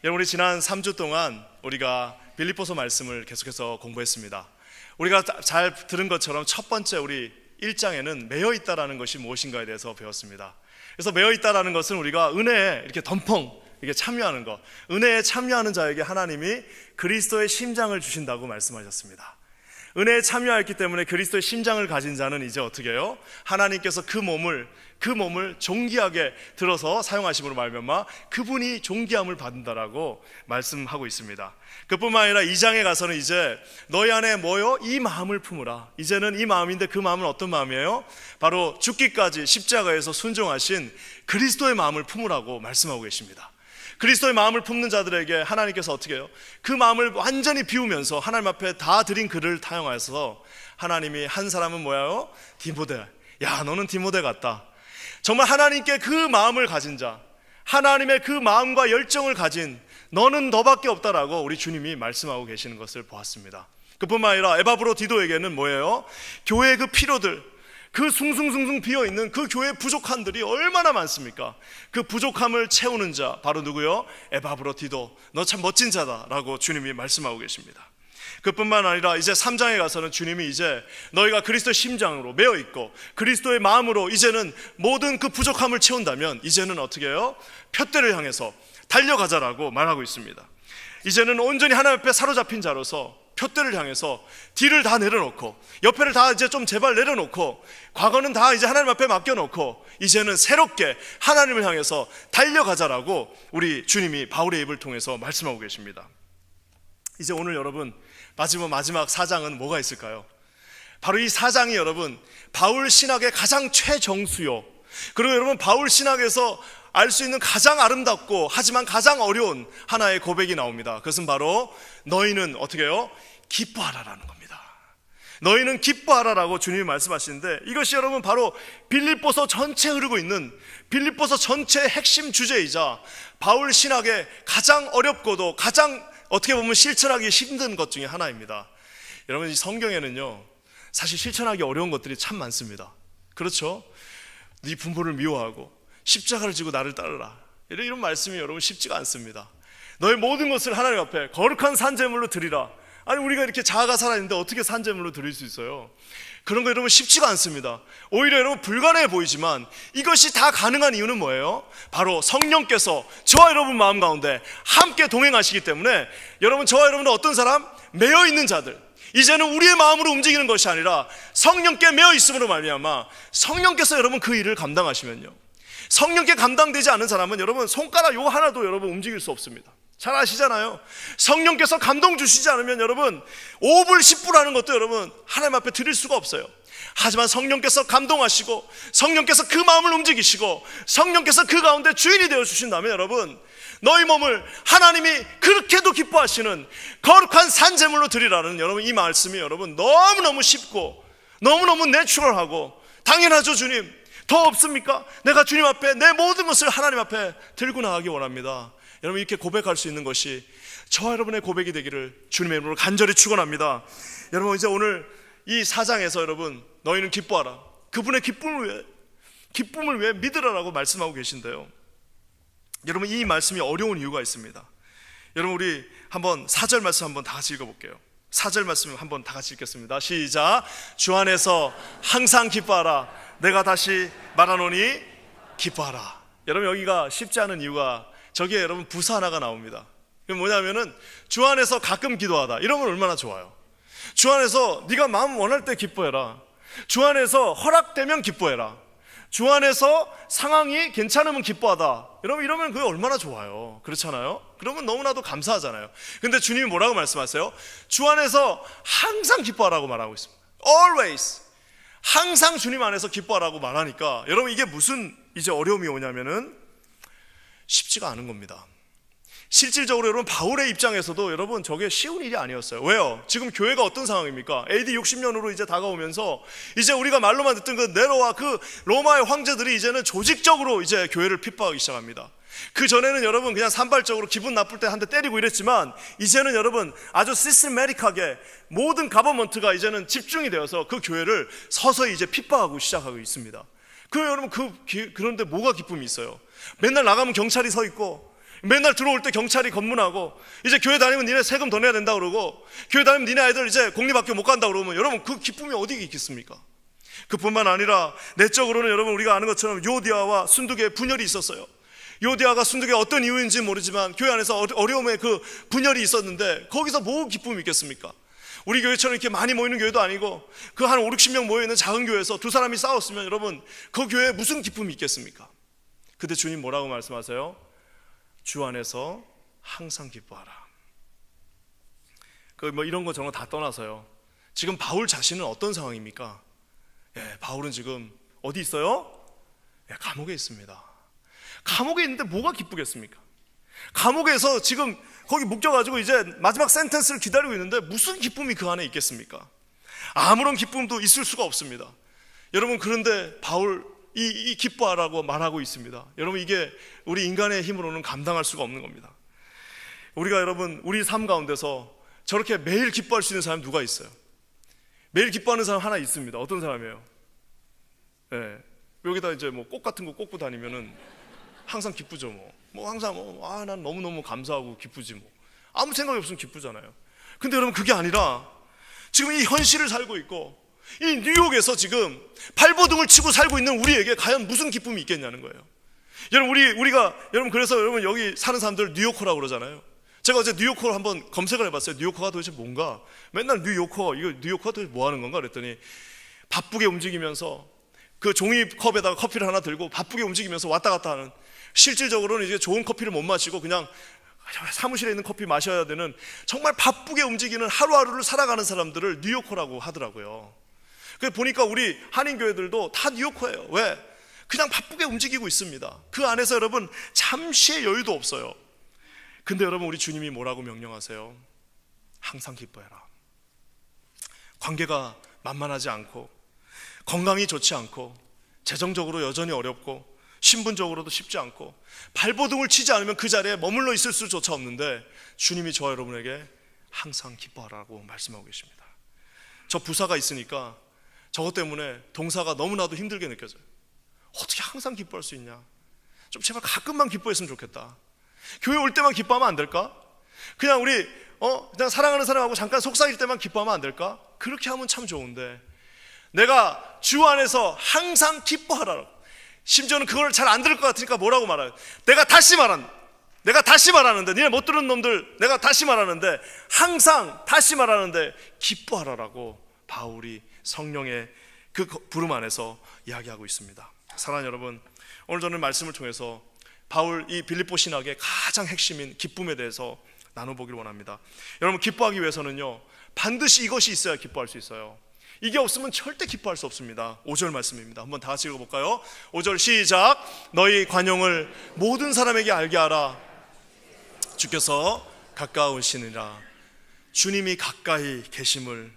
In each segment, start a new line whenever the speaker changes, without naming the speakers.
여러분, 우리 지난 3주 동안 우리가 빌립보서 말씀을 계속해서 공부했습니다. 우리가 잘 들은 것처럼 첫 번째 우리 1장에는 매여 있다라는 것이 무엇인가에 대해서 배웠습니다. 그래서 매여 있다라는 것은 우리가 은혜에 이렇게 덤펑 이게 참여하는 것, 은혜에 참여하는 자에게 하나님이 그리스도의 심장을 주신다고 말씀하셨습니다. 은혜에 참여했기 때문에 그리스도의 심장을 가진 자는 이제 어떻게 해요? 하나님께서 그 몸을 존귀하게 들어서 사용하심으로 말미암아 그분이 존귀함을 받는다라고 말씀하고 있습니다. 그뿐만 아니라 2장에 가서는 이제 너희 안에 뭐요? 이 마음을 품으라. 이제는 이 마음인데 그 마음은 어떤 마음이에요? 바로 죽기까지 십자가에서 순종하신 그리스도의 마음을 품으라고 말씀하고 계십니다. 그리스도의 마음을 품는 자들에게 하나님께서 어떻게 해요? 그 마음을 완전히 비우면서 하나님 앞에 다 드린 그를 타용하여서 하나님이 한 사람은 뭐예요? 디모데. 야, 너는 디모데 같다. 정말 하나님께 그 마음을 가진 자, 하나님의 그 마음과 열정을 가진 너는 너밖에 없다라고 우리 주님이 말씀하고 계시는 것을 보았습니다. 그뿐만 아니라 에바브로디도에게는 뭐예요? 교회의 그 피로들, 그 숭숭숭숭 비어있는 그 교회의 부족함들이 얼마나 많습니까? 그 부족함을 채우는 자 바로 누구요? 에바브로디도, 너 참 멋진 자다라고 주님이 말씀하고 계십니다. 그뿐만 아니라 이제 3장에 가서는 주님이 이제 너희가 그리스도의 심장으로 매어 있고 그리스도의 마음으로 이제는 모든 그 부족함을 채운다면 이제는 어떻게 해요? 푯대를 향해서 달려가자라고 말하고 있습니다. 이제는 온전히 하나님 앞에 사로잡힌 자로서 푯대를 향해서 뒤를 다 내려놓고 옆에를 다 이제 좀 제발 내려놓고 과거는 다 이제 하나님 앞에 맡겨놓고 이제는 새롭게 하나님을 향해서 달려가자라고 우리 주님이 바울의 입을 통해서 말씀하고 계십니다. 이제 오늘 여러분 마지막 4장은 뭐가 있을까요? 바로 이 4장이 여러분 바울 신학의 가장 최정수요, 그리고 여러분 바울 신학에서 알 수 있는 가장 아름답고 하지만 가장 어려운 하나의 고백이 나옵니다. 그것은 바로 너희는 어떻게 해요? 기뻐하라라는 겁니다. 너희는 기뻐하라라고 주님이 말씀하시는데 이것이 여러분 바로 빌립보서 전체에 흐르고 있는 빌립보서 전체의 핵심 주제이자 바울 신학의 가장 어렵고도 가장 어떻게 보면 실천하기 힘든 것 중에 하나입니다. 여러분, 이 성경에는요 사실 실천하기 어려운 것들이 참 많습니다. 그렇죠? 네 부모를 미워하고 십자가를 지고 나를 따르라, 이런 말씀이 여러분 쉽지가 않습니다. 너의 모든 것을 하나님 앞에 거룩한 산제물로 드리라. 아니, 우리가 이렇게 자아가 살아있는데 어떻게 산제물로 드릴 수 있어요? 그런 거 여러분 쉽지가 않습니다. 오히려 여러분 불가능해 보이지만 이것이 다 가능한 이유는 뭐예요? 바로 성령께서 저와 여러분 마음 가운데 함께 동행하시기 때문에 여러분, 저와 여러분은 어떤 사람? 매여 있는 자들, 이제는 우리의 마음으로 움직이는 것이 아니라 성령께 매여 있음으로 말미암아 성령께서 여러분 그 일을 감당하시면요, 성령께 감당되지 않은 사람은 여러분 손가락 요 하나도 여러분 움직일 수 없습니다. 잘 아시잖아요. 성령께서 감동 주시지 않으면 여러분 5불 10불 하는 것도 여러분 하나님 앞에 드릴 수가 없어요. 하지만 성령께서 감동하시고 성령께서 그 마음을 움직이시고 성령께서 그 가운데 주인이 되어 주신다면 여러분, 너희 몸을 하나님이 그렇게도 기뻐하시는 거룩한 산제물로 드리라는 여러분 이 말씀이 여러분 너무너무 쉽고 너무너무 내추럴하고 당연하죠. 주님, 더 없습니까? 내가 주님 앞에 내 모든 것을 하나님 앞에 들고 나가기 원합니다. 여러분, 이렇게 고백할 수 있는 것이 저와 여러분의 고백이 되기를 주님의 이름으로 간절히 축원합니다. 여러분, 이제 오늘 이 4장에서 여러분 너희는 기뻐하라, 그분의 기쁨을 위해 믿으라라고 말씀하고 계신데요, 여러분 이 말씀이 어려운 이유가 있습니다. 여러분, 우리 한번 4절 말씀 한번 다 같이 읽어볼게요. 4절 말씀 한번 다 같이 읽겠습니다. 시작. 주 안에서 항상 기뻐하라. 내가 다시 말하노니 기뻐하라. 여러분, 여기가 쉽지 않은 이유가 저기에 여러분 부사 하나가 나옵니다. 그게 뭐냐면은 주 안에서 가끔 기도하다, 이러면 얼마나 좋아요. 주 안에서 네가 마음 원할 때 기뻐해라. 주 안에서 허락되면 기뻐해라. 주 안에서 상황이 괜찮으면 기뻐하다. 여러분, 이러면 그게 얼마나 좋아요. 그렇잖아요? 그러면 너무나도 감사하잖아요. 근데 주님이 뭐라고 말씀하세요? 주 안에서 항상 기뻐하라고 말하고 있습니다. Always. 항상 주님 안에서 기뻐하라고 말하니까 여러분 이게 무슨 이제 어려움이 오냐면은 쉽지가 않은 겁니다. 실질적으로 여러분 바울의 입장에서도 여러분 저게 쉬운 일이 아니었어요. 왜요? 지금 교회가 어떤 상황입니까? AD 60년으로 이제 다가오면서 이제 우리가 말로만 듣던 그 네로와 그 로마의 황제들이 이제는 조직적으로 이제 교회를 핍박하기 시작합니다. 그 전에는 여러분 그냥 산발적으로 기분 나쁠 때 한 대 때리고 이랬지만 이제는 여러분 아주 시스테매틱하게 모든 가버먼트가 이제는 집중이 되어서 그 교회를 서서히 이제 핍박하고 시작하고 있습니다. 그 여러분 그런데 뭐가 기쁨이 있어요? 맨날 나가면 경찰이 서 있고 맨날 들어올 때 경찰이 검문하고, 이제 교회 다니면 니네 세금 더 내야 된다 그러고, 교회 다니면 니네 아이들 이제 공립학교 못 간다 그러면 여러분 그 기쁨이 어디 있겠습니까? 그뿐만 아니라 내적으로는 여러분 우리가 아는 것처럼 요디아와 순두개의 분열이 있었어요. 요디아가 순두개가 어떤 이유인지 모르지만 교회 안에서 어려움의 그 분열이 있었는데 거기서 뭐 기쁨이 있겠습니까? 우리 교회처럼 이렇게 많이 모이는 교회도 아니고 그 한 5, 60명 모여있는 작은 교회에서 두 사람이 싸웠으면 여러분 그 교회에 무슨 기쁨이 있겠습니까? 그때 주님 뭐라고 말씀하세요? 주 안에서 항상 기뻐하라. 그 뭐 이런 거 저런 거 다 떠나서요, 지금 바울 자신은 어떤 상황입니까? 바울은 지금 어디 있어요? 감옥에 있습니다. 감옥에 있는데 뭐가 기쁘겠습니까? 감옥에서 지금 거기 묶여가지고 이제 마지막 센텐스를 기다리고 있는데 무슨 기쁨이 그 안에 있겠습니까? 아무런 기쁨도 있을 수가 없습니다. 여러분, 그런데 바울 이 기뻐하라고 말하고 있습니다. 여러분, 이게 우리 인간의 힘으로는 감당할 수가 없는 겁니다. 우리가 여러분 우리 삶 가운데서 저렇게 매일 기뻐할 수 있는 사람 누가 있어요? 매일 기뻐하는 사람 하나 있습니다. 어떤 사람이에요? 여기다 이제 뭐 꽃 같은 거 꽂고 다니면은 항상 기쁘죠. 뭐 항상 난 너무너무 감사하고 기쁘지 뭐. 아무 생각이 없으면 기쁘잖아요. 근데 여러분 그게 아니라 지금 이 현실을 살고 있고 이 뉴욕에서 지금 발버둥을 치고 살고 있는 우리에게 과연 무슨 기쁨이 있겠냐는 거예요. 여러분 우리가 여러분 그래서 여러분 여기 사는 사람들 뉴요커라고 그러잖아요. 제가 어제 뉴요커를 한번 검색을 해봤어요. 뉴요커가 도대체 뭔가, 맨날 뉴요커가 도대체 뭐 하는 건가 그랬더니 바쁘게 움직이면서 그 종이컵에다가 커피를 하나 들고 바쁘게 움직이면서 왔다 갔다 하는, 실질적으로는 이제 좋은 커피를 못 마시고 그냥 사무실에 있는 커피 마셔야 되는 정말 바쁘게 움직이는 하루하루를 살아가는 사람들을 뉴요커라고 하더라고요. 그래서 보니까 우리 한인교회들도 다 뉴요커예요. 왜? 그냥 바쁘게 움직이고 있습니다. 그 안에서 여러분 잠시의 여유도 없어요. 근데 여러분 우리 주님이 뭐라고 명령하세요? 항상 기뻐해라. 관계가 만만하지 않고 건강이 좋지 않고 재정적으로 여전히 어렵고 신분적으로도 쉽지 않고 발버둥을 치지 않으면 그 자리에 머물러 있을 수조차 없는데 주님이 저와 여러분에게 항상 기뻐하라고 말씀하고 계십니다. 저 부사가 있으니까 저것 때문에 동사가 너무나도 힘들게 느껴져요. 어떻게 항상 기뻐할 수 있냐? 좀 제발 가끔만 기뻐했으면 좋겠다. 교회 올 때만 기뻐하면 안 될까? 그냥 우리 그냥 사랑하는 사람하고 잠깐 속삭일 때만 기뻐하면 안 될까? 그렇게 하면 참 좋은데 내가 주 안에서 항상 기뻐하라. 심지어는 그걸 잘 안 들을 것 같으니까 뭐라고 말해요? 내가 다시 말하는데 니네 못 들은 놈들 내가 다시 말하는데 항상 다시 말하는데 기뻐하라라고 바울이 성령의 그 부름 안에서 이야기하고 있습니다. 사랑하는 여러분, 오늘 저는 말씀을 통해서 바울 이 빌립보 신학의 가장 핵심인 기쁨에 대해서 나눠보기를 원합니다. 여러분, 기뻐하기 위해서는요 반드시 이것이 있어야 기뻐할 수 있어요. 이게 없으면 절대 기뻐할 수 없습니다. 5절 말씀입니다. 한번 다 같이 읽어볼까요? 5절 시작. 너희 관용을 모든 사람에게 알게 하라. 주께서 가까우시니라. 주님이 가까이 계심을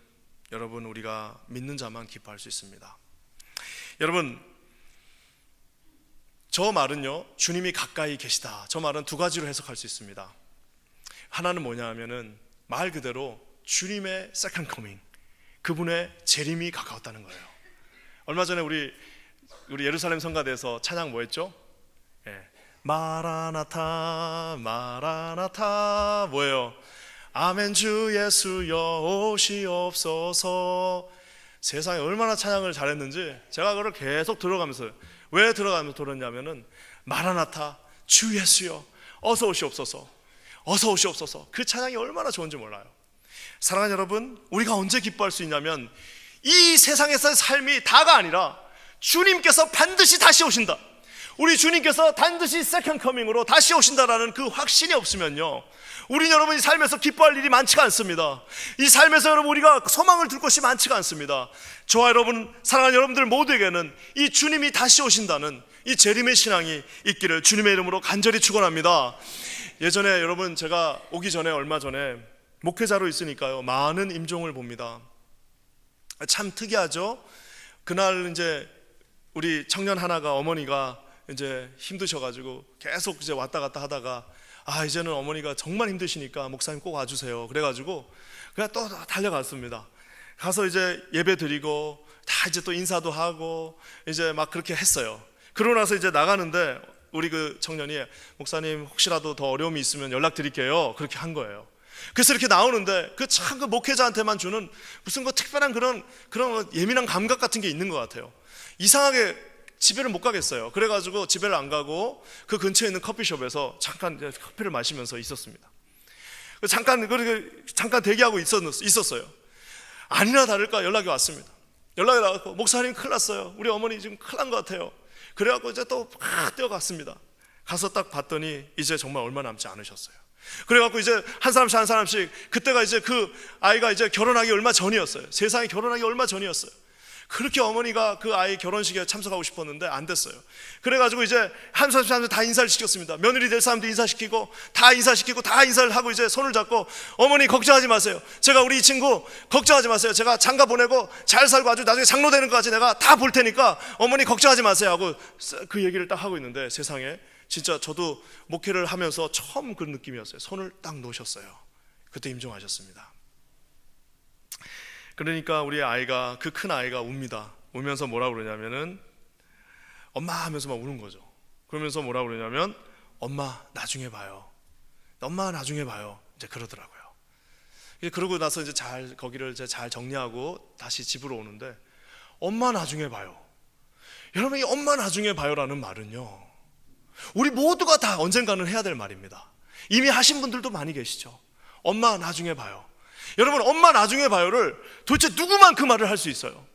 여러분 우리가 믿는 자만 기뻐할 수 있습니다. 여러분, 저 말은요 주님이 가까이 계시다, 저 말은 두 가지로 해석할 수 있습니다. 하나는 뭐냐 하면은 말 그대로 주님의 second coming, 그분의 재림이 가까웠다는 거예요. 얼마 전에 우리 예루살렘 성가대에서 찬양 뭐 했죠? 마라나타 마라나타 뭐예요? 아멘 주 예수여 오시옵소서. 세상에 얼마나 찬양을 잘했는지 제가 그걸 계속 들어가면서, 왜 들어가면서 들었냐면은 마라나타 주 예수여 어서 오시옵소서, 어서 오시옵소서. 그 찬양이 얼마나 좋은지 몰라요. 사랑하는 여러분, 우리가 언제 기뻐할 수 있냐면 이 세상에서의 삶이 다가 아니라 주님께서 반드시 다시 오신다, 우리 주님께서 반드시 세컨드 커밍으로 다시 오신다라는 그 확신이 없으면요 우리는 여러분 이 삶에서 기뻐할 일이 많지가 않습니다. 이 삶에서 여러분 우리가 소망을 둘 것이 많지가 않습니다. 저와 여러분, 사랑하는 여러분들 모두에게는 이 주님이 다시 오신다는 이 재림의 신앙이 있기를 주님의 이름으로 간절히 축원합니다. 예전에 여러분 제가 오기 전에 얼마 전에 목회자로 있으니까요 많은 임종을 봅니다. 참 특이하죠. 그날 이제 우리 청년 하나가, 어머니가 이제 힘드셔가지고 계속 이제 왔다 갔다 하다가 이제는 어머니가 정말 힘드시니까 목사님 꼭 와주세요. 그래가지고 그냥 또 달려갔습니다. 가서 이제 예배 드리고 다 이제 또 인사도 하고 이제 막 그렇게 했어요. 그러고 나서 이제 나가는데 우리 그 청년이 목사님 혹시라도 더 어려움이 있으면 연락드릴게요. 그렇게 한 거예요. 그래서 이렇게 나오는데 그 참 그 목회자한테만 주는 무슨 그 특별한 그런 예민한 감각 같은 게 있는 것 같아요. 이상하게 집에를 못 가겠어요. 그래가지고 집에를 안 가고 그 근처에 있는 커피숍에서 잠깐 커피를 마시면서 있었습니다. 잠깐 대기하고 있었어요. 아니나 다를까 연락이 왔습니다. 연락이 나왔고, 목사님 큰일 났어요. 우리 어머니 지금 큰일 난 것 같아요. 그래갖고 이제 또 막 뛰어갔습니다. 가서 딱 봤더니 이제 정말 얼마 남지 않으셨어요. 그래갖고 이제 한 사람씩 그때가 이제 그 아이가 이제 결혼하기 얼마 전이었어요. 세상에 결혼하기 얼마 전이었어요. 그렇게 어머니가 그 아이 결혼식에 참석하고 싶었는데 안 됐어요. 그래가지고 이제 한 사람씩 다 인사를 시켰습니다. 며느리 될 사람도 인사시키고 다 인사를 하고 이제 손을 잡고, 어머니 걱정하지 마세요. 제가 우리 이 친구 걱정하지 마세요. 제가 장가 보내고 잘 살고 아주 나중에 장로 되는 것까지 내가 다 볼 테니까 어머니 걱정하지 마세요 하고 그 얘기를 딱 하고 있는데, 세상에 진짜 저도 목회를 하면서 처음 그 느낌이었어요. 손을 딱 놓으셨어요. 그때 임종하셨습니다. 그러니까 우리 아이가, 그 큰 아이가 웁니다. 우면서 뭐라 그러냐면은 엄마 하면서 막 우는 거죠. 그러면서 뭐라 그러냐면 엄마 나중에 봐요. 엄마 나중에 봐요. 이제 그러더라고요. 그러고 나서 이제 거기를 이제 잘 정리하고 다시 집으로 오는데, 엄마 나중에 봐요. 여러분, 이 엄마 나중에 봐요라는 말은요, 우리 모두가 다 언젠가는 해야 될 말입니다. 이미 하신 분들도 많이 계시죠. 엄마 나중에 봐요. 여러분, 엄마 나중에 봐요를 도대체 누구만 그 말을 할 수 있어요?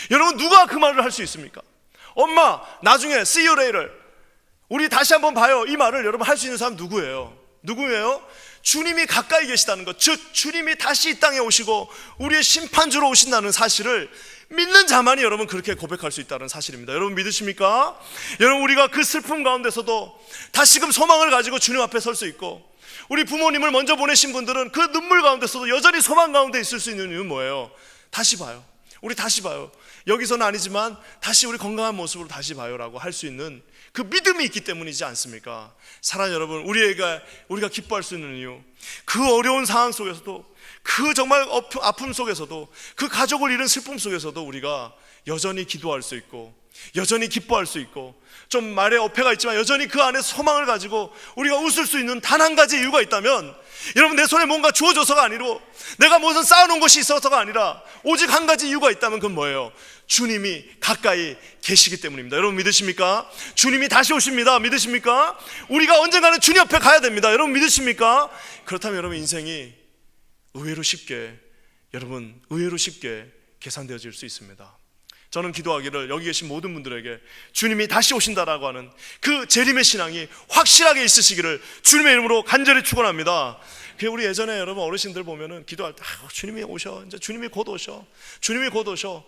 여러분, 누가 그 말을 할 수 있습니까? 엄마 나중에 see you later, 우리 다시 한번 봐요, 이 말을 여러분 할 수 있는 사람 누구예요? 주님이 가까이 계시다는 것, 즉 주님이 다시 이 땅에 오시고 우리의 심판주로 오신다는 사실을 믿는 자만이 여러분 그렇게 고백할 수 있다는 사실입니다. 여러분 믿으십니까? 여러분, 우리가 그 슬픔 가운데서도 다시금 소망을 가지고 주님 앞에 설 수 있고, 우리 부모님을 먼저 보내신 분들은 그 눈물 가운데서도 여전히 소망 가운데 있을 수 있는 이유는 뭐예요? 다시 봐요. 우리 다시 봐요. 여기서는 아니지만 다시 우리 건강한 모습으로 다시 봐요라고 할 수 있는 그 믿음이 있기 때문이지 않습니까? 사랑하는 여러분, 우리가 기뻐할 수 있는 이유, 그 어려운 상황 속에서도, 그 정말 아픔 속에서도, 그 가족을 잃은 슬픔 속에서도 우리가 여전히 기도할 수 있고, 여전히 기뻐할 수 있고, 좀 말에 어폐가 있지만 여전히 그 안에 소망을 가지고 우리가 웃을 수 있는 단 한 가지 이유가 있다면, 여러분, 내 손에 뭔가 주어져서가 아니고 내가 무슨 쌓아놓은 것이 있어서가 아니라 오직 한 가지 이유가 있다면 그건 뭐예요? 주님이 가까이 계시기 때문입니다. 여러분 믿으십니까? 주님이 다시 오십니다. 믿으십니까? 우리가 언젠가는 주님 옆에 가야 됩니다. 여러분 믿으십니까? 그렇다면 여러분 인생이 의외로 쉽게 계산되어질 수 있습니다. 저는 기도하기를 여기 계신 모든 분들에게 주님이 다시 오신다라고 하는 그 재림의 신앙이 확실하게 있으시기를 주님의 이름으로 간절히 축원합니다. 우리 예전에 여러분 어르신들 보면은 기도할 때 주님이 오셔, 이제 주님이 곧 오셔, 주님이 곧 오셔.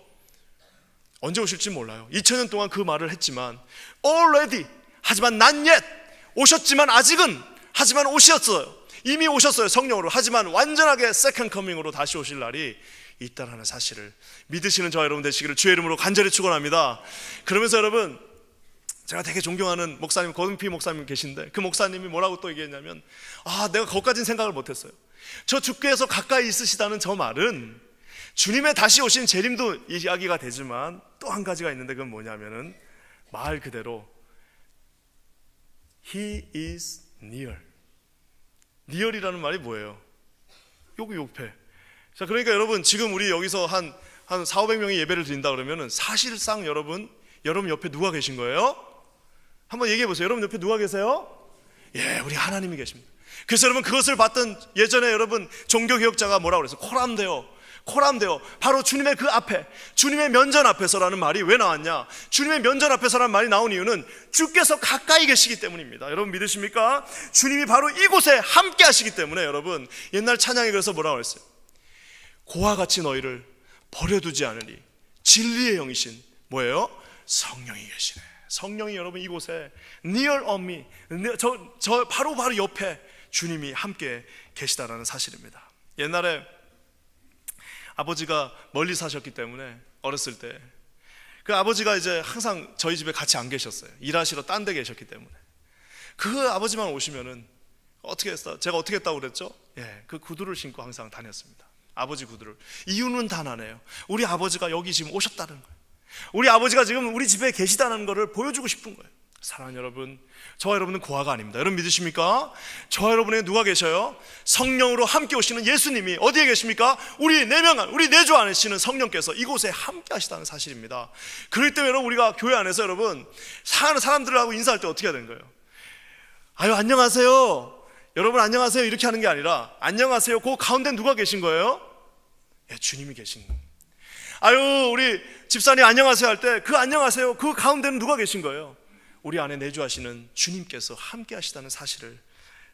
언제 오실지 몰라요. 2000년 동안 그 말을 했지만 already, 하지만 not yet, 오셨지만 아직은, 하지만 오셨어요. 이미 오셨어요, 성령으로. 하지만 완전하게 second coming으로 다시 오실 날이 있다라는 사실을 믿으시는 저와 여러분 되시기를 주의 이름으로 간절히 축원합니다. 그러면서 여러분, 제가 되게 존경하는 목사님, 고등피 목사님 계신데, 그 목사님이 뭐라고 또 얘기했냐면, 내가 거기까지는 생각을 못했어요. 저 주께서 가까이 있으시다는 저 말은 주님의 다시 오신 재림도 이야기가 되지만 또 한 가지가 있는데, 그건 뭐냐면은 말 그대로 He is near. near이라는 말이 뭐예요? 여기 옆에. 자, 그러니까 여러분, 지금 우리 여기서 한 400~500명이 예배를 드린다 그러면은 사실상 여러분 옆에 누가 계신 거예요? 한번 얘기해 보세요. 여러분 옆에 누가 계세요? 예, 우리 하나님이 계십니다. 그래서 여러분, 그것을 봤던 예전에 여러분 종교개혁자가 뭐라고 그랬어요? 코람데오. 바로 주님의 그 앞에, 주님의 면전 앞에서라는 말이 왜 나왔냐? 주님의 면전 앞에서라는 말이 나온 이유는 주께서 가까이 계시기 때문입니다. 여러분 믿으십니까? 주님이 바로 이곳에 함께 하시기 때문에, 여러분 옛날 찬양에 그래서 뭐라고 그랬어요? 고와 같이 너희를 버려두지 않으니 진리의 영이신 뭐예요? 성령이 계시네. 성령이 여러분 이곳에 near on me, 저 바로 옆에 주님이 함께 계시다라는 사실입니다. 옛날에 아버지가 멀리 사셨기 때문에 어렸을 때 그 아버지가 이제 항상 저희 집에 같이 안 계셨어요. 일하시러 딴 데 계셨기 때문에. 그 아버지만 오시면은 어떻게 했어? 제가 어떻게 했다고 그랬죠? 예, 그 구두를 신고 항상 다녔습니다. 아버지 구두를. 이유는 단 하나예요. 우리 아버지가 여기 지금 오셨다는 거예요. 우리 아버지가 지금 우리 집에 계시다는 것을 보여주고 싶은 거예요. 사랑하는 여러분, 저와 여러분은 고아가 아닙니다. 여러분 믿으십니까? 저와 여러분에 누가 계셔요? 성령으로 함께 오시는 예수님이 어디에 계십니까? 우리 우리 내주 안에 계시는 성령께서 이곳에 함께 하시다는 사실입니다. 그렇기 때문에 여러분, 우리가 교회 안에서 여러분 사는 사람들하고 인사할 때 어떻게 해야 되는 거예요? 아유 안녕하세요, 여러분 안녕하세요 이렇게 하는 게 아니라 안녕하세요, 그 가운데 누가 계신 거예요? 예, 주님이 계신 거예요. 아유 우리 집사님 안녕하세요 할 때 그 안녕하세요, 그 가운데는 누가 계신 거예요? 우리 안에 내주하시는 주님께서 함께 하시다는 사실을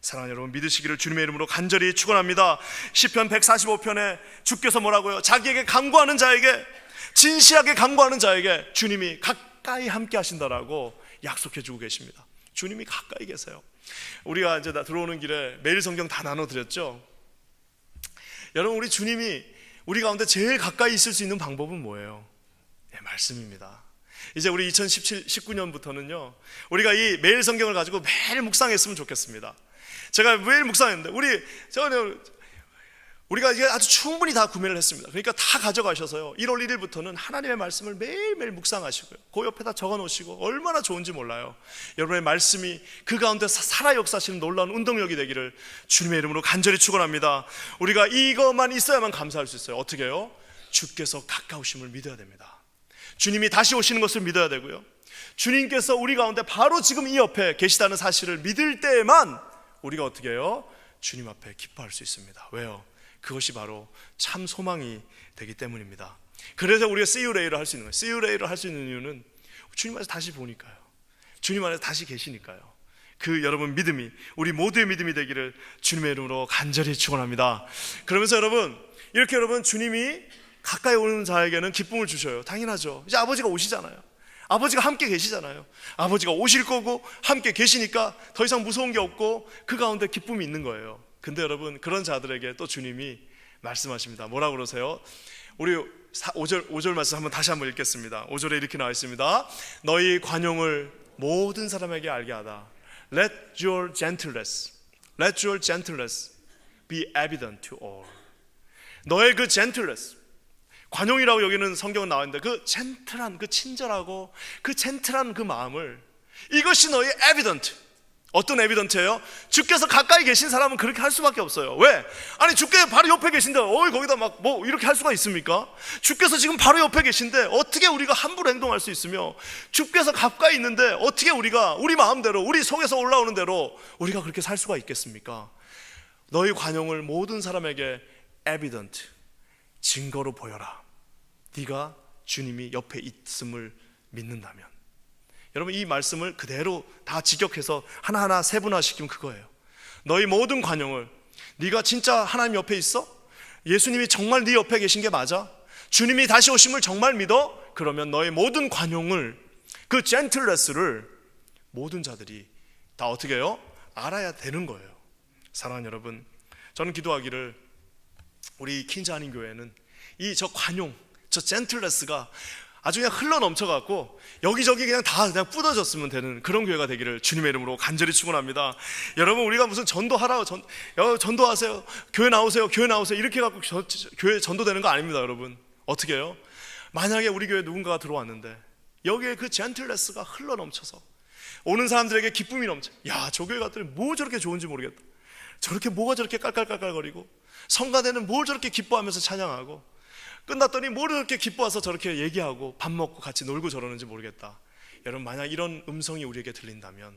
사랑하는 여러분 믿으시기를 주님의 이름으로 간절히 축원합니다. 시편 145편에 주께서 뭐라고요? 자기에게 간구하는 자에게, 진시하게 간구하는 자에게 주님이 가까이 함께 하신다라고 약속해 주고 계십니다. 주님이 가까이 계세요. 우리가 이제 들어오는 길에 매일 성경 다 나눠드렸죠. 여러분 우리 주님이 우리 가운데 제일 가까이 있을 수 있는 방법은 뭐예요? 네, 말씀입니다. 이제 우리 2019년부터는요 우리가 이 매일 성경을 가지고 매일 묵상했으면 좋겠습니다. 제가 매일 묵상했는데 우리가 이제 아주 충분히 다 구매를 했습니다. 그러니까 다 가져가셔서요 1월 1일부터는 하나님의 말씀을 매일매일 묵상하시고요 그 옆에다 적어놓으시고 얼마나 좋은지 몰라요. 여러분의 말씀이 그 가운데 살아 역사하시는 놀라운 운동력이 되기를 주님의 이름으로 간절히 축원합니다. 우리가 이것만 있어야만 감사할 수 있어요. 어떻게 해요? 주께서 가까우심을 믿어야 됩니다. 주님이 다시 오시는 것을 믿어야 되고요, 주님께서 우리 가운데 바로 지금 이 옆에 계시다는 사실을 믿을 때에만 우리가 어떻게 해요? 주님 앞에 기뻐할 수 있습니다. 왜요? 그것이 바로 참 소망이 되기 때문입니다. 그래서 우리가 See you later를 할 수 있는 거예요. See you later를 할 수 있는 이유는 주님 안에서 다시 보니까요, 주님 안에서 다시 계시니까요. 그 여러분 믿음이, 우리 모두의 믿음이 되기를 주님의 이름으로 간절히 축원합니다. 그러면서 이렇게 여러분 주님이 가까이 오는 자에게는 기쁨을 주셔요. 당연하죠. 이제 아버지가 오시잖아요. 아버지가 함께 계시잖아요. 아버지가 오실 거고 함께 계시니까 더 이상 무서운 게 없고 그 가운데 기쁨이 있는 거예요. 근데 여러분 그런 자들에게 또 주님이 말씀하십니다. 뭐라고 그러세요? 우리 5절 말씀 다시 한번 읽겠습니다. 5절에 이렇게 나와 있습니다. 너희 관용을 모든 사람에게 알게 하다. Let your gentleness be evident to all. 너의 그 gentleness, 관용이라고 여기는 성경은 나와 있는데 그 젠틀한, 그 친절하고 그 젠틀한 그 마음을, 이것이 너의 에비던트. 어떤 에비던트예요? 주께서 가까이 계신 사람은 그렇게 할 수밖에 없어요. 왜? 아니 주께서 바로 옆에 계신데 거기다 막 뭐 이렇게 할 수가 있습니까? 주께서 지금 바로 옆에 계신데 어떻게 우리가 함부로 행동할 수 있으며, 주께서 가까이 있는데 어떻게 우리가 우리 마음대로, 우리 속에서 올라오는 대로 우리가 그렇게 살 수가 있겠습니까? 너희 관용을 모든 사람에게 에비던트, 증거로 보여라. 네가 주님이 옆에 있음을 믿는다면. 여러분 이 말씀을 그대로 다 직역해서 하나하나 세분화시키면 그거예요. 너희 모든 관용을, 네가 진짜 하나님 옆에 있어? 예수님이 정말 네 옆에 계신 게 맞아? 주님이 다시 오심을 정말 믿어? 그러면 너희 모든 관용을, 그 젠틀레스를 모든 자들이 다 어떻게 해요? 알아야 되는 거예요. 사랑하는 여러분, 저는 기도하기를 우리 퀸즈 한인 교회는 이 저 관용, 저 젠틀레스가 아주 그냥 흘러 넘쳐갖고 여기저기 그냥 뿌려졌으면 되는 그런 교회가 되기를 주님의 이름으로 간절히 축원합니다. 여러분 우리가 무슨 전도하라고 전도하세요, 교회 나오세요 이렇게 해갖고 교회 전도되는 거 아닙니다. 여러분 어떻게 해요? 만약에 우리 교회에 누군가가 들어왔는데 여기에 그 젠틀레스가 흘러 넘쳐서 오는 사람들에게 기쁨이 넘쳐, 야 저 교회 갔더니 뭐 저렇게 좋은지 모르겠다, 저렇게 뭐가 저렇게 깔깔깔깔거리고, 성가대는 뭘 저렇게 기뻐하면서 찬양하고, 끝났더니 뭘 저렇게 기뻐해서 저렇게 얘기하고 밥 먹고 같이 놀고 저러는지 모르겠다. 여러분 만약 이런 음성이 우리에게 들린다면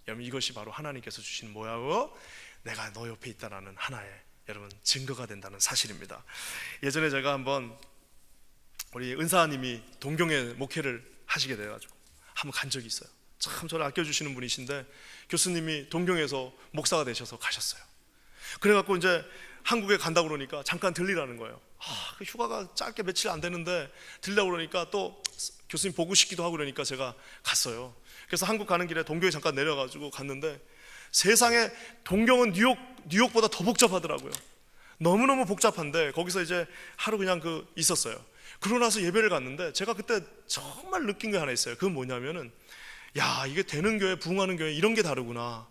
여러분 이것이 바로 하나님께서 주신 뭐야고? 내가 너 옆에 있다라는 하나의 여러분 증거가 된다는 사실입니다. 예전에 제가 한번 우리 은사님이 동경에 목회를 하시게 돼가지고 한번 간 적이 있어요. 참 저를 아껴주시는 분이신데 교수님이 동경에서 목사가 되셔서 가셨어요. 그래갖고 이제 한국에 간다고 그러니까 잠깐 들리라는 거예요. 그 휴가가 짧게 며칠 안 되는데 들리라고 그러니까 또 교수님 보고 싶기도 하고 그러니까 제가 갔어요. 그래서 한국 가는 길에 동경에 잠깐 내려가지고 갔는데 세상에 동경은 뉴욕보다 더 복잡하더라고요. 너무너무 복잡한데 거기서 이제 하루 그냥 있었어요. 그러고 나서 예배를 갔는데 제가 그때 정말 느낀 게 하나 있어요. 그건 뭐냐면은 야 이게 되는 교회, 부흥하는 교회 이런 게 다르구나.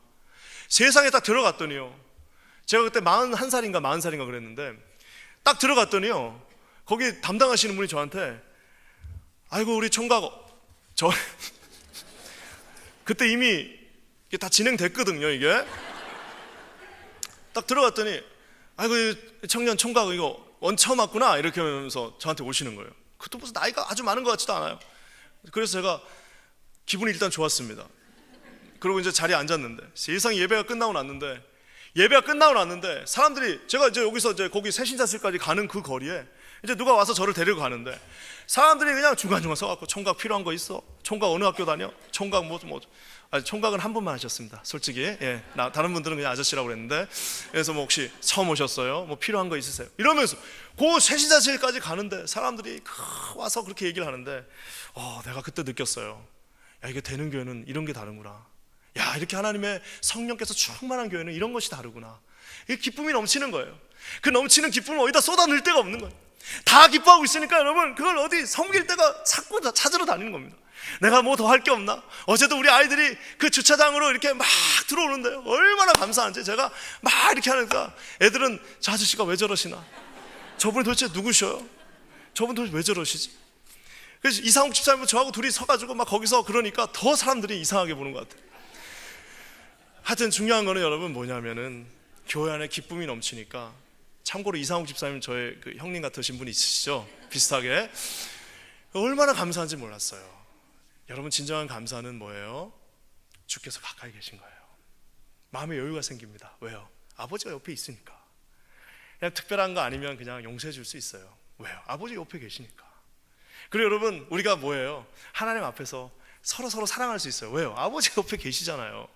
세상에 딱 들어갔더니요, 제가 그때 40살인가 그랬는데 딱 들어갔더니요, 거기 담당하시는 분이 저한테 아이고 우리 총각 그때 이미 이게 다 진행됐거든요. 이게 딱 들어갔더니 아이고 청년 총각 이거 처음 왔구나 이렇게 하면서 저한테 오시는 거예요. 그것도 무슨 나이가 아주 많은 것 같지도 않아요. 그래서 제가 기분이 일단 좋았습니다. 그리고 이제 자리에 앉았는데 세상에 예배가 끝나고 났는데 사람들이 제가 이제 여기서 이제 거기 새신자실까지 가는 그 거리에 이제 누가 와서 저를 데리고 가는데 사람들이 그냥 중간중간 서갖고 총각 필요한 거 있어? 총각 어느 학교 다녀? 총각 아니, 총각은 한 분만 하셨습니다. 솔직히 다른 분들은 그냥 아저씨라고 그랬는데 그래서 뭐 혹시 처음 오셨어요? 뭐 필요한 거 있으세요? 이러면서 그 새신자실까지 가는데 사람들이 와서 그렇게 얘기를 하는데 내가 그때 느꼈어요. 야, 이게 되는 교회는 이런 게 다르구나. 야, 이렇게 하나님의 성령께서 충만한 교회는 이런 것이 다르구나. 이 기쁨이 넘치는 거예요. 그 넘치는 기쁨을 어디다 쏟아 넣을 데가 없는 거예요. 다 기뻐하고 있으니까 여러분 그걸 어디 섬길 데가 자꾸 찾으러 다니는 겁니다. 내가 뭐 더 할 게 없나? 어제도 우리 아이들이 그 주차장으로 이렇게 막 들어오는데요, 얼마나 감사한지 제가 막 이렇게 하니까 애들은 저 아저씨가 왜 저러시나? 저분이 도대체 누구셔요? 저분 도대체 왜 저러시지? 그래서 이상욱 집사님은 저하고 둘이 서가지고 막 거기서 그러니까 더 사람들이 이상하게 보는 것 같아요. 하여튼 중요한 거는 여러분 뭐냐면은 교회 안에 기쁨이 넘치니까, 참고로 이상욱 집사님 저의 그 형님 같으신 분이 있으시죠? 비슷하게. 얼마나 감사한지 몰랐어요. 여러분 진정한 감사는 뭐예요? 주께서 가까이 계신 거예요. 마음에 여유가 생깁니다. 왜요? 아버지가 옆에 있으니까. 그냥 특별한 거 아니면 그냥 용서해 줄 수 있어요. 왜요? 아버지 옆에 계시니까. 그리고 여러분 우리가 뭐예요? 하나님 앞에서 서로 사랑할 수 있어요. 왜요? 아버지 옆에 계시잖아요.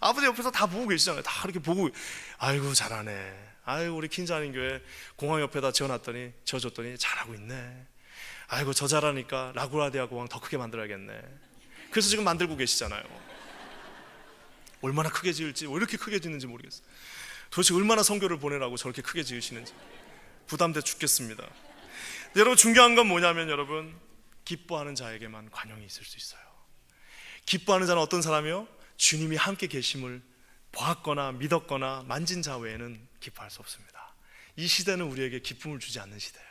아버지 옆에서 다 보고 계시잖아요. 다 이렇게 보고, 아이고 잘하네, 아이고 우리 킨자님 교회 공항 옆에다 지어줬더니 잘하고 있네, 아이고 저 잘하니까 라구라디아 공항 더 크게 만들어야겠네. 그래서 지금 만들고 계시잖아요. 얼마나 크게 지을지, 왜 이렇게 크게 짓는지 모르겠어요. 도대체 얼마나 선교를 보내라고 저렇게 크게 지으시는지 부담돼 죽겠습니다. 여러분 중요한 건 뭐냐면, 여러분 기뻐하는 자에게만 관용이 있을 수 있어요. 기뻐하는 자는 어떤 사람이요? 주님이 함께 계심을 보았거나 믿었거나 만진 자 외에는 기뻐할 수 없습니다. 이 시대는 우리에게 기쁨을 주지 않는 시대예요.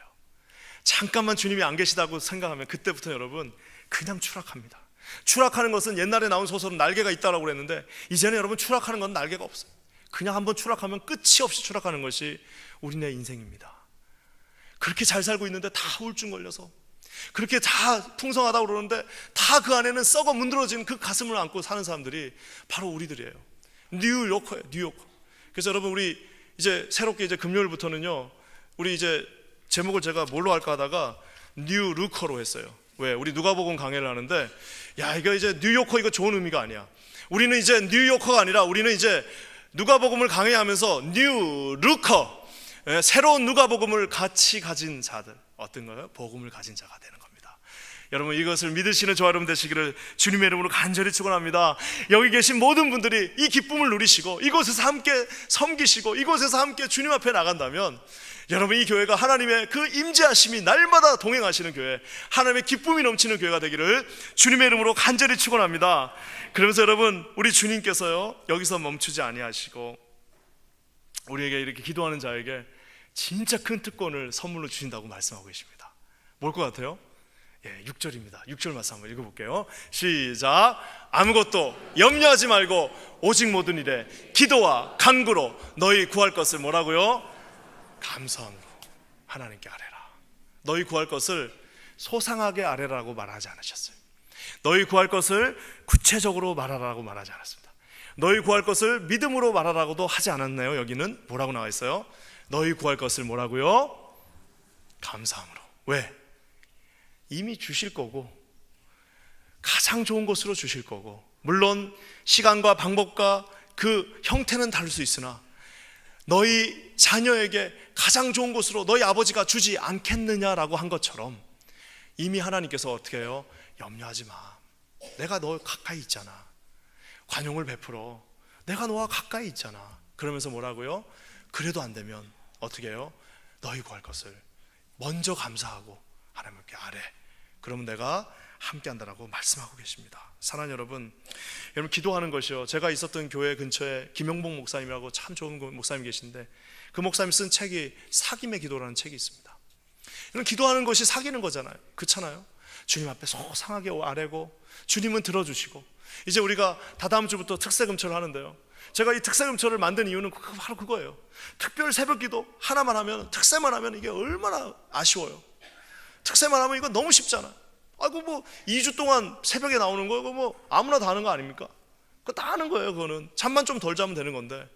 잠깐만 주님이 안 계시다고 생각하면 그때부터 여러분 그냥 추락합니다. 추락하는 것은 옛날에 나온 소설은 날개가 있다라고 그랬는데, 이제는 여러분 추락하는 건 날개가 없어요. 그냥 한번 추락하면 끝이 없이 추락하는 것이 우리네 인생입니다. 그렇게 잘 살고 있는데 다 우울증 걸려서, 그렇게 다 풍성하다고 그러는데 다 그 안에는 썩어 문드러진 그 가슴을 안고 사는 사람들이 바로 우리들이에요. 뉴요커예요, 뉴요커. 그래서 여러분 우리 이제 새롭게 이제 금요일부터는요, 우리 이제 제목을 제가 뭘로 할까 하다가 뉴루커로 했어요. 왜? 우리 누가복음 강해를 하는데, 야 이거 이제 뉴요커 이거 좋은 의미가 아니야. 우리는 이제 뉴요커가 아니라 우리는 이제 누가복음을 강해하면서 뉴루커, 새로운 누가복음을 같이 가진 자들, 어떤 거예요? 복음을 가진 자가 되는 겁니다. 여러분 이것을 믿으시는 저와 여러분 되시기를 주님의 이름으로 간절히 축원합니다. 여기 계신 모든 분들이 이 기쁨을 누리시고 이곳에서 함께 섬기시고 이곳에서 함께 주님 앞에 나간다면, 여러분 이 교회가 하나님의 그 임재하심이 날마다 동행하시는 교회, 하나님의 기쁨이 넘치는 교회가 되기를 주님의 이름으로 간절히 축원합니다. 그러면서 여러분 우리 주님께서요 여기서 멈추지 아니하시고 우리에게 이렇게 기도하는 자에게 진짜 큰 특권을 선물로 주신다고 말씀하고 계십니다. 뭘 것 같아요? 6절입니다. 6절 말씀 한번 읽어볼게요. 시작. 아무것도 염려하지 말고 오직 모든 일에 기도와 간구로 너희 구할 것을 뭐라고요? 감사함으로 하나님께 아뢰라. 너희 구할 것을 소상하게 아뢰라고 말하지 않으셨어요. 너희 구할 것을 구체적으로 말하라고 말하지 않았습니다. 너희 구할 것을 믿음으로 말하라고도 하지 않았나요? 여기는 뭐라고 나와 있어요? 너희 구할 것을 뭐라고요? 감사함으로. 왜? 이미 주실 거고 가장 좋은 것으로 주실 거고, 물론 시간과 방법과 그 형태는 다를 수 있으나 너희 자녀에게 가장 좋은 것으로 너희 아버지가 주지 않겠느냐라고 한 것처럼 이미 하나님께서 어떻게 해요? 염려하지 마, 내가 너 가까이 있잖아, 관용을 베풀어, 내가 너와 가까이 있잖아. 그러면서 뭐라고요? 그래도 안 되면 어떻게 해요? 너희 구할 것을 먼저 감사하고 하나님께 아뢰, 그러면 내가 함께 한다라고 말씀하고 계십니다. 사랑하는 여러분 기도하는 것이요, 제가 있었던 교회 근처에 김영복 목사님이라고 참 좋은 목사님 계신데, 그 목사님 쓴 책이 사귐의 기도라는 책이 있습니다. 기도하는 것이 사귀는 거잖아요. 그렇잖아요. 주님 앞에 소상하게 아뢰고 주님은 들어주시고, 이제 우리가 다다음 주부터 특세금초를 하는데요, 제가 이 특세금초를 만든 이유는 바로 그거예요. 특별 새벽기도 하나만 하면, 특세만 하면 이게 얼마나 아쉬워요. 특세만 하면 이거 너무 쉽잖아. 아이고 뭐 2주 동안 새벽에 나오는 거, 이거 뭐 아무나 다 하는 거 아닙니까? 그거 다 하는 거예요. 그거는 잠만 좀 덜 자면 되는 건데,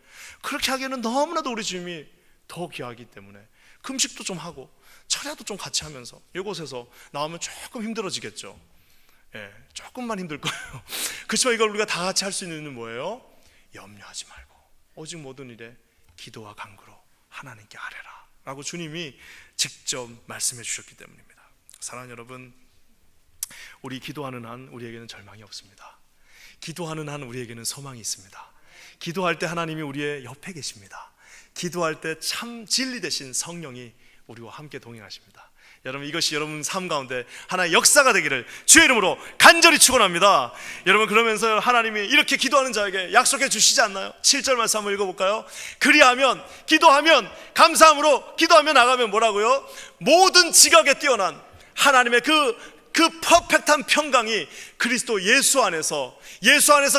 그렇게 하기에는 너무나도 우리 주님이 더 귀하기 때문에 금식도 좀 하고 철야도 좀 같이 하면서 이곳에서 나오면 조금 힘들어지겠죠. 예, 조금만 힘들 거예요. 그렇지만 이걸 우리가 다 같이 할 수 있는 이유는 뭐예요? 염려하지 말고 오직 모든 일에 기도와 간구로 하나님께 아뢰라 라고 주님이 직접 말씀해 주셨기 때문입니다. 사랑하는 여러분, 우리 기도하는 한 우리에게는 절망이 없습니다. 기도하는 한 우리에게는 소망이 있습니다. 기도할 때 하나님이 우리의 옆에 계십니다. 기도할 때 참 진리 되신 성령이 우리와 함께 동행하십니다. 여러분, 이것이 여러분 삶 가운데 하나의 역사가 되기를 주의 이름으로 간절히 축원합니다. 여러분, 그러면서 하나님이 이렇게 기도하는 자에게 약속해 주시지 않나요? 7절 말씀 한번 읽어볼까요? 그리하면, 기도하면, 감사함으로 기도하며 나가면 뭐라고요? 모든 지각에 뛰어난 하나님의 그 퍼펙트한 평강이 그리스도 예수 안에서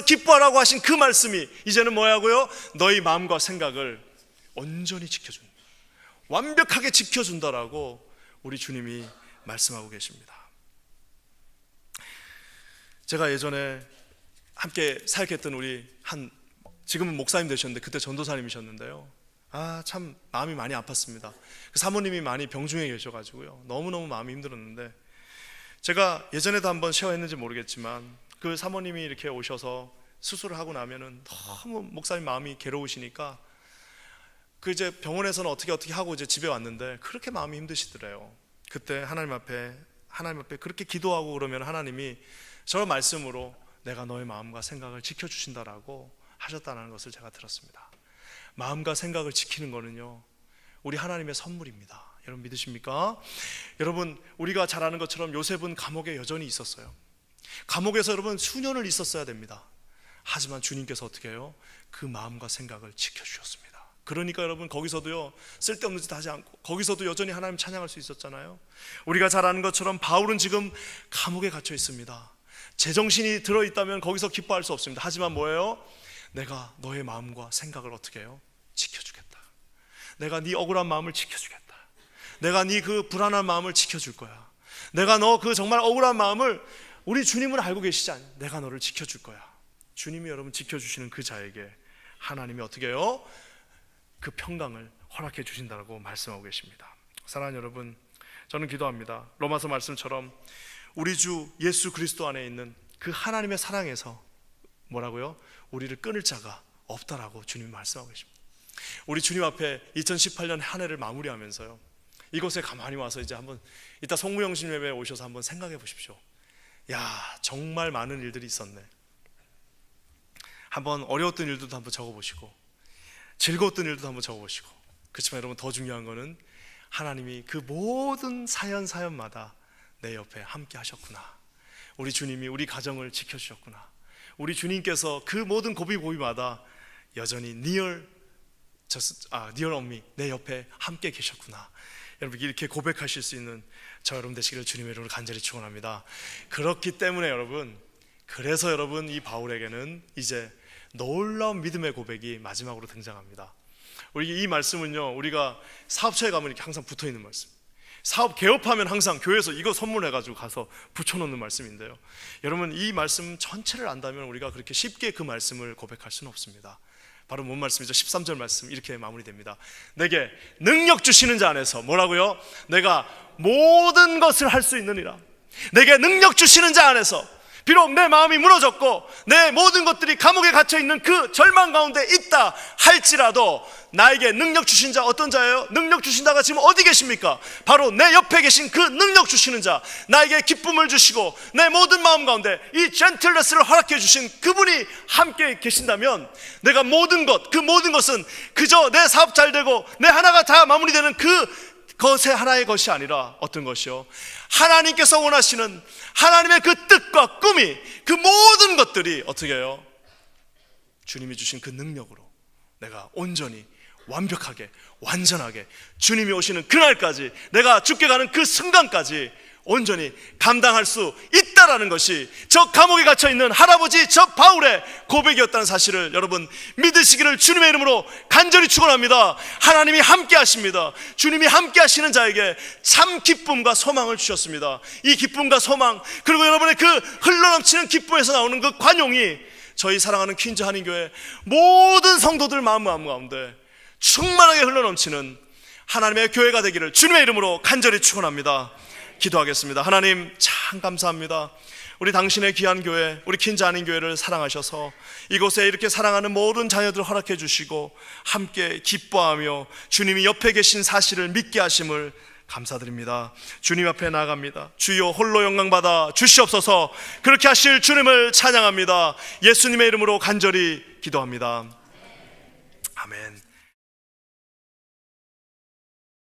기뻐하라고 하신 그 말씀이 이제는 뭐라고요? 너희 마음과 생각을 온전히 지켜준다, 완벽하게 지켜준다라고 우리 주님이 말씀하고 계십니다. 제가 예전에 함께 사역했던 우리 지금은 목사님 되셨는데 그때 전도사님이셨는데요, 참 마음이 많이 아팠습니다. 그 사모님이 많이 병중에 계셔가지고요, 너무너무 마음이 힘들었는데, 제가 예전에도 한번 쉐어했는지 모르겠지만 그 사모님이 이렇게 오셔서 수술을 하고 나면은 너무 목사님 마음이 괴로우시니까 그 이제 병원에서는 어떻게 하고 이제 집에 왔는데 그렇게 마음이 힘드시더래요. 그때 하나님 앞에 그렇게 기도하고 그러면 하나님이 저 말씀으로 내가 너의 마음과 생각을 지켜주신다라고 하셨다는 것을 제가 들었습니다. 마음과 생각을 지키는 거는요, 우리 하나님의 선물입니다. 여러분 믿으십니까? 여러분, 우리가 잘 아는 것처럼 요셉은 감옥에 여전히 있었어요. 감옥에서 여러분 수년을 있었어야 됩니다. 하지만 주님께서 어떻게 해요? 그 마음과 생각을 지켜주셨습니다. 그러니까 여러분, 거기서도요 쓸데없는 짓 하지 않고 거기서도 여전히 하나님 찬양할 수 있었잖아요. 우리가 잘 아는 것처럼 바울은 지금 감옥에 갇혀 있습니다. 제정신이 들어있다면 거기서 기뻐할 수 없습니다. 하지만 뭐예요? 내가 너의 마음과 생각을 어떻게 해요? 지켜주겠다. 내가 네 억울한 마음을 지켜주겠다. 내가 네 그 불안한 마음을 지켜줄 거야. 내가 너 그 정말 억울한 마음을, 우리 주님을 알고 계시지 않냐? 내가 너를 지켜줄 거야. 주님이 여러분 지켜주시는 그 자에게 하나님이 어떻게 해요? 그 평강을 허락해 주신다고 말씀하고 계십니다. 사랑하는 여러분, 저는 기도합니다. 로마서 말씀처럼 우리 주 예수 그리스도 안에 있는 그 하나님의 사랑에서 뭐라고요? 우리를 끊을 자가 없다라고 주님이 말씀하고 계십니다. 우리 주님 앞에 2018년 한 해를 마무리하면서요, 이곳에 가만히 와서 이제 한번 이따 성무영신 예배에 오셔서 한번 생각해 보십시오. 야, 정말 많은 일들이 있었네. 한번 어려웠던 일들도 한번 적어보시고 즐거웠던 일도 한번 적어보시고, 그렇지만 여러분 더 중요한 거는 하나님이 그 모든 사연마다 내 옆에 함께 하셨구나. 우리 주님이 우리 가정을 지켜주셨구나. 우리 주님께서 그 모든 고비마다 여전히 Near on me, 내 옆에 함께 계셨구나. 여러분 이렇게 고백하실 수 있는 저 여러분 되시기를 주님의 이름으로 간절히 축원합니다. 그렇기 때문에 그래서 여러분 이 바울에게는 이제 놀라운 믿음의 고백이 마지막으로 등장합니다. 우리 이 말씀은요, 우리가 사업처에 가면 이렇게 항상 붙어있는 말씀, 사업 개업하면 항상 교회에서 이거 선물해가지고 가서 붙여놓는 말씀인데요, 여러분 이 말씀 전체를 안다면 우리가 그렇게 쉽게 그 말씀을 고백할 수는 없습니다. 바로 뭔 말씀이죠? 13절 말씀 이렇게 마무리됩니다. 내게 능력 주시는 자 안에서 뭐라고요? 내가 모든 것을 할 수 있느니라. 내게 능력 주시는 자 안에서, 비록 내 마음이 무너졌고 내 모든 것들이 감옥에 갇혀있는 그 절망 가운데 있다 할지라도 나에게 능력 주신 자, 어떤 자예요? 능력 주신 자가 지금 어디 계십니까? 바로 내 옆에 계신 그 능력 주시는 자, 나에게 기쁨을 주시고 내 모든 마음 가운데 이 젠틀레스를 허락해 주신 그분이 함께 계신다면, 내가 그 모든 것은 그저 내 사업 잘 되고 내 하나가 다 마무리되는 그것의 하나의 것이 아니라 어떤 것이요? 하나님께서 원하시는 하나님의 그 뜻과 꿈이, 그 모든 것들이 어떻게 해요? 주님이 주신 그 능력으로 내가 온전히 완벽하게 완전하게 주님이 오시는 그날까지, 내가 죽게 가는 그 순간까지 온전히 감당할 수 있다라는 것이 저 감옥에 갇혀있는 할아버지 저 바울의 고백이었다는 사실을 여러분 믿으시기를 주님의 이름으로 간절히 축원합니다. 하나님이 함께 하십니다. 주님이 함께 하시는 자에게 참 기쁨과 소망을 주셨습니다. 이 기쁨과 소망, 그리고 여러분의 그 흘러넘치는 기쁨에서 나오는 그 관용이 저희 사랑하는 퀸즈 한인교회 모든 성도들 마음 가운데 충만하게 흘러넘치는 하나님의 교회가 되기를 주님의 이름으로 간절히 축원합니다. 기도하겠습니다. 하나님 참 감사합니다. 우리 당신의 귀한 교회, 우리 퀸즈 한인교회를 사랑하셔서 이곳에 이렇게 사랑하는 모든 자녀들 허락해 주시고 함께 기뻐하며 주님이 옆에 계신 사실을 믿게 하심을 감사드립니다. 주님 앞에 나아갑니다. 주여 홀로 영광받아 주시옵소서. 그렇게 하실 주님을 찬양합니다. 예수님의 이름으로 간절히 기도합니다. 아멘.